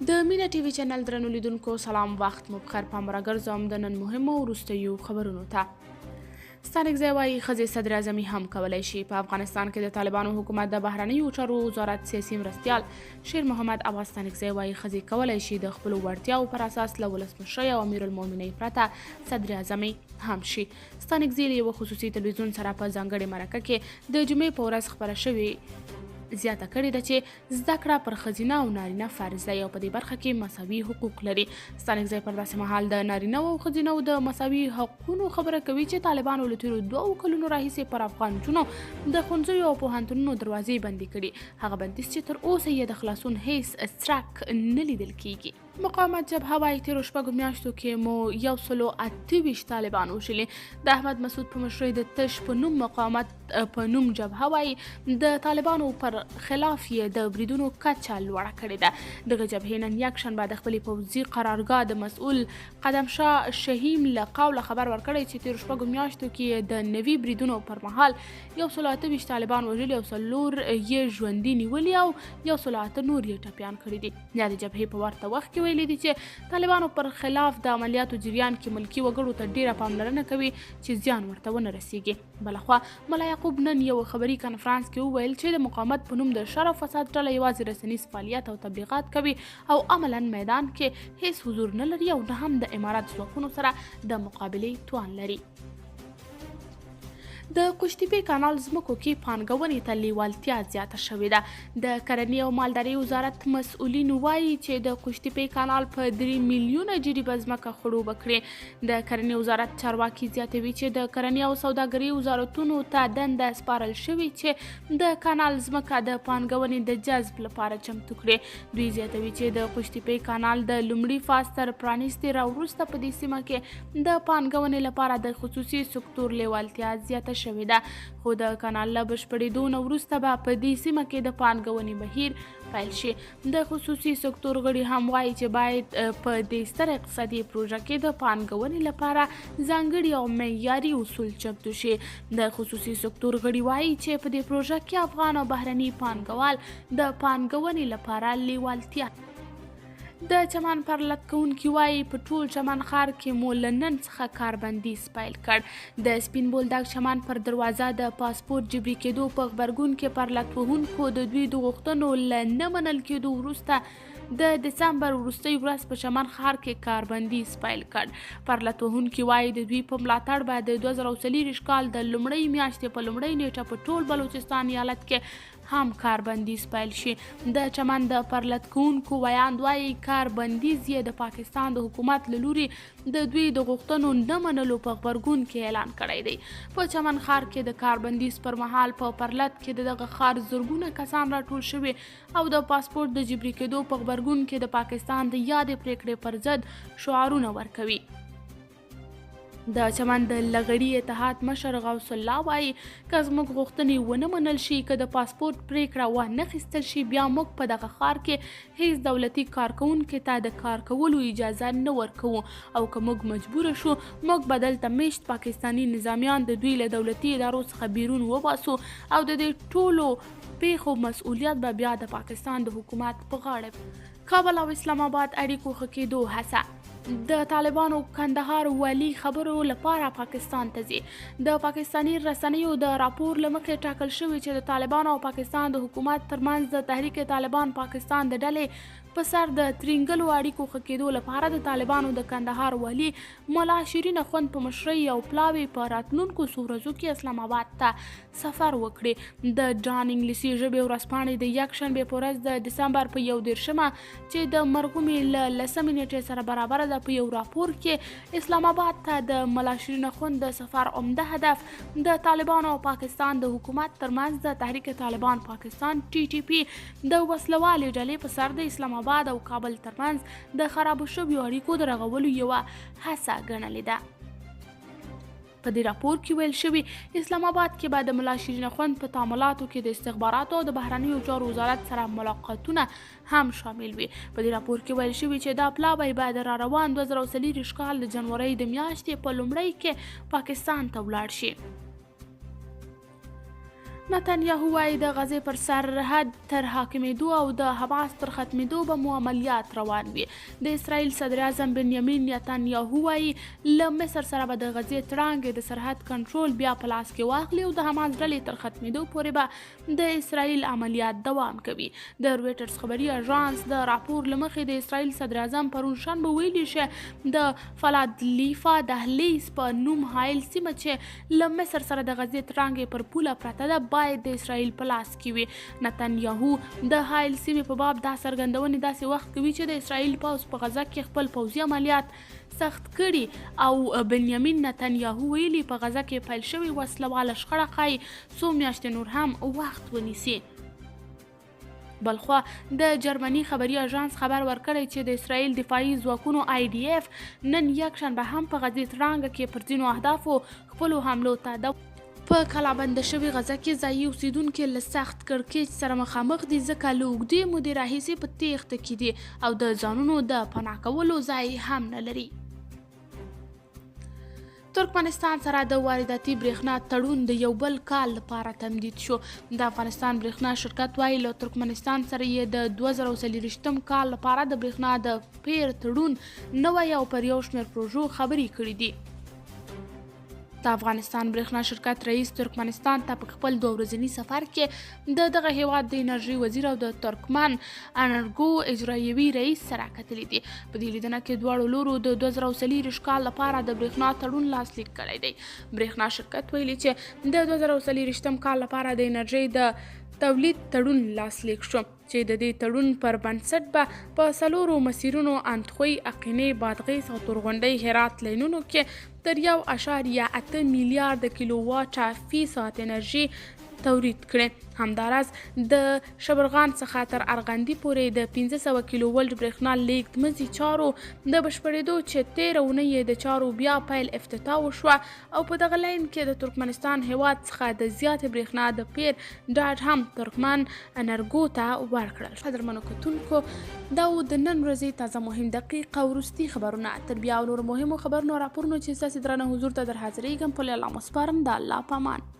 د مینه ټي وي چینل درنو لیدونکو سلام وخت مو بخیر. پام راګرځوم د نن مهمو وروستیو خبرونو ته. ستانکزی وایي ښځې صدر اعظمي هم کولی شي. په افغانستان کې د طالبانو حکومت د بهرنیو چارو وزارت سیاسي مرستیال شیر محمد عباس ستانکزی وایي ښځې کولی شي د خپلو وړتیاو پر اساس له ولسمشرۍ او امیرالمؤمنین پرته صدر اعظمي هم شي. ستانکزي له یوه خصوصي تلویزیون سره په ځانګړې مرکه کې د جمعې په ورځ خپره شوې زیاته کړې ده چې زده کړه پر ښځینه او نارینه فرض دی او په دې برخه کې مساوي حقوق لري. ستانکزی پر داسې مهال د نارینه او ښځینه د مساوي حقونو خبره کوي چې طالبانو له تېرو 2 کلونو راهیسې پر افغان نجونو د ښوونځیو او پوهنتونونو دروازې بندي کړي. هغه بندیز چې تر اوسه یې د خلاصون هیڅ څرک نه لیدل کیږي. مقاومت جبهه وایي تېرو 6 میاشتو کې مو 128 طالبان وژلي. د احمد مسعود په مشرۍ د تش په نوم مقاومت په نوم جبهه وایي د طالبانو پر خلاف یې د بریدونو کچه لوړه کړې ده. دغه جبهې نن یکشنبه د خپلې پوځي قرارګاه د مسؤل قدمشاه شهیم له قوله خبر ورکړی چې تېرو 6 میاشتو کې د نوي بریدونو پر مهال 128 طالبان وژلي او 4 یې ژوندي نیولي او 108 نور یې ټپیان کړي دي. یا د جبهې په ورته وخت کې ویلي دي چې طالبانو پر خلاف د عملیاتو جریان کې ملکي وګړو ته ډیره پاملرنه کوي چې زیان ورته ونه رسیږي. بلخوا ملا یعقوب نن یو خبري کنفرانس کې وویل چې د مقاومت په نوم د شر او فساد ډله یوازې رسنیز فعالیت او تبلیغات کوي او عملا میدان کې هیڅ حضور نه لري او نه هم د امارات ځواکونو سره د مقابلې توان لري. د قوشتېپې کانال ځمکو کې پانګونې ته لیوالتیا زیاته شوې ده. د کرنې او مالدارۍ وزارت مسؤلین وایي چې د قوشتېپې کانال په 3 میلیونه جریبه ځمکه خړوبه کړې. د کرنې وزارت چارواکي زیاتوي چې د کرنې او سوداګرۍ وزارتونو ته دنده سپارل شوې چې د کانال ځمکه د پانګونې د جذب لپاره چمتو کړي. دوی زیاتوي چې د قوشتېپې کانال د لومړي فاز تر پرانیستې راوروسته په دې سیمه کې د پانګونې لپاره د خصوصي سکتور لیوالتیا زیاته شوې ده، خو د کانال له بشپړېدو نه وروسته به په دې سیمه کې د پانګونې بهیر پیل شي. د خصوصي سکتور غړي هم وایي چې باید په دې ستر اقتصادي پروژه کې د پانګونې لپاره ځانګړي او معیاري اصول چمتو شي. د خصوصي سکتور غړي وایي چې په دې پروژه کې افغان او بهرني پانګوال د پانګونې لپاره لیوالتیا. د چمن پر لټکونکي وایي په ټول چمن ښار کې مو له نن څخه کاربندیز پیل کړ. د سپین بولدک چمن پر دروازه د پاسپورت جبري کېدو په غبرګون کې پر لټوهونکو د دوی د غوښتنو له نه منل کېدو وروسته د دسمبر وروستۍ ورځ په چمن ښار کې کاربندیز پیل کړ. پر لټوهونکي وایي د دوی په ملاتړ به د 2024 کال د لومړۍ میاشتې په لومړۍ نیټه په ټول بلوچستان ایالت کې هم کاربندیز پیل شي. د چمن د پرلتکونکو ویاند وایي کاربندیز یې د پاکستان د حکومت له لوري د دوی د غوښتنو نه منلو په غبرګون کې اعلان کړی دی. په چمن ښار کې د کاربندیز پر مهال په پرلت کې دغه ښار زرګونه کسان راټول شوي او د پاسپورت د جبري کېدو په غبرګون کې د پاکستان د یادې پریکړې پر ضد شعارونه ورکوي. د چمن د لغړي اتحاد مشر غوث الله وایي که زموږ غوښتنې ونه منل شي، که د پاسپورت پریکړه ونه اخیستل شي، بیا موږ په دغه ښار کې هیڅ دولتي کارکوونکي ته د کار کولو اجازه نه ورکوو او که موږ مجبوره شو موږ به دلته میشت پاکستاني نظامیان د دوی له دولتي ادارو څخه بیرون وباسو او د دې ټولو پیښو مسؤلیت به بیا د پاکستان د حکومت په غاړه. کابل او اسلام آباد اړیکو ښه کېدو هڅه. د طالبانو کندهار والي خبرو لپاره پاکستان ته ځي. د پاکستاني رسنیو د راپور له مخې ټاکل شوي چې د طالبانو او پاکستان د حکومت ترمنځ د تحریک طالبان پاکستان د ډلې په سر د ترینګلو اړیکو ښه کېدو لپاره د طالبانو د کندهار والي ملا شیرین اخوند په مشرۍ او پلاوي په راتلونکو څو ورځو کې اسلام آباد ته سفر وکړي. د ډان انګلیسي ژبې ورځپاڼې د یکشنبې په ورځ د دسمبر په 21 چې د مرغومې له 10 نیټې سره برابره ده په یو راپور کې اسلام آباد ته د ملا شیرین اخوند د سفر عمده هدف د طالبانو او پاکستان د حکومت ترمنځ د تحریک طالبان پاکستان TTP د وسلوالې ډلې په سر د اسلام آباد او کابل ترمنځ د خرابو شویو اړیکو د رغولو یوه هڅه ګڼلې ده. په دې راپور کې ویل شوي اسلام آباد کې به د ملا شیرین اخوند په تعاملاتو کې د استخباراتو او د بهرنیو چارو وزارت سره ملاقاتونه هم شامل وي. په دې راپور کې ویل شوي چې دا پلاوی به د راروان 2024 کال د جنورۍ د میاشتې په لومړۍ کې پاکستان ته ولاړ شي. نتنیاهو وایي د غزې پر سرحد تر حاکمېدو او د حماس تر ختمېدو به مو عملیات روان وي. د اسرائیل صدر اعظم بنیامین نتنیاهو وایي له مصر سره به د غزې تړانګې د سرحد کنټرول بیا په لاس کې واخلي او د حماس ډلې تر ختمېدو پورې به د اسرائیل عملیات دوام کوي. د رویټرز خبري اژانس د راپور له مخې د اسرائیل صدر اعظم پرون شنبه ویلي چې د فلادلیفا دهلیز په نوم حایل سیمه چې له مصر سره د غزې تړانګې پر پوله پرته ده باید د اسرائیل په لاس کې وي. نتنیاهو د حایل سیمې په باب دا څرګندونې داسې وخت کوي چې د اسرائیل پوځ په غزه کې خپل پوځي عملیات سخت کړي او بنیامین نتنیاهو ویلي په غزه کې پیل شوې وسله شخړه ښایي څو میاشتې نور هم وخت ونیسي. بلخوا د جرمني خبري اژانس خبر ورکړی چې د اسرائیل دفاعي ځواکونو IDF نن یکشنبه هم په غزې تړانګه کې پر ځینو اهدافو خپلو حملو ته په کلابنده شوې غزه کې ځایي اوسیدونکي له سخت کړکېچ سره مخامخ دي ځکه له اوږدې مودې راهیسې په تېښته کې دي او د ځانونو د پناه کولو ځای هم نه لري. ترکمنستان سره د وارداتي برېښنا تړون د یو بل کال لپاره تمدید شو. د افغانستان برېښنا شرکت وایي له ترکمنستان سره یې د 2024 کال لپاره د برېښنا د پیر تړون نوی او پر یو شمېر پروژو خبرې کړي دي. د افغانستان برېښنا شرکت رئیس ترکمنستان ته په خپل 2 ورځني سفر کې د دغه هیواد د انرژي وزیر او د ترکمن انرګو اجرایوي رئیس سره کتلي دي. په دې لیدنه کې دواړو لورو د 2024 کال لپاره د برېښنا تړون لاسلیک کړی دی. برېښنا شرکت ویلي چې د 2024 کال لپاره د انرژي د تولید تړون لاسلیک شو چې د دې تړون پر بنسټ به په 4 مسیرونو اندخوی، اقینې، بادغیس او تورغونډۍ هرات لینونو کې تر 1.8 میلیارد کیلو واټه فی ساعت انرژي تولید کړي. همداراز د شبرغان څخه تر ارغندې پورې د 1500 کیلو ولټ برېښنا لیږد مزي چارو د بشپړېدو چې 13 اونۍ د چارو بیا پیل افتتاح وشوه او په دغه لاین کې د ترکمنستان هیواد څخه د زیاتې برېښنا د پیر ډاډ هم ترکمن انرګو ته ورکړل. قدرمنو کتونکو دا و د نن ورځې تازه مهم دقیق او وروستي خبرونه. تر بیا نور مهمو خبرونو راپورونو چې ستاسې درانه حضور ته در حاضرېږم په الله مو سپارم. د الله په امان.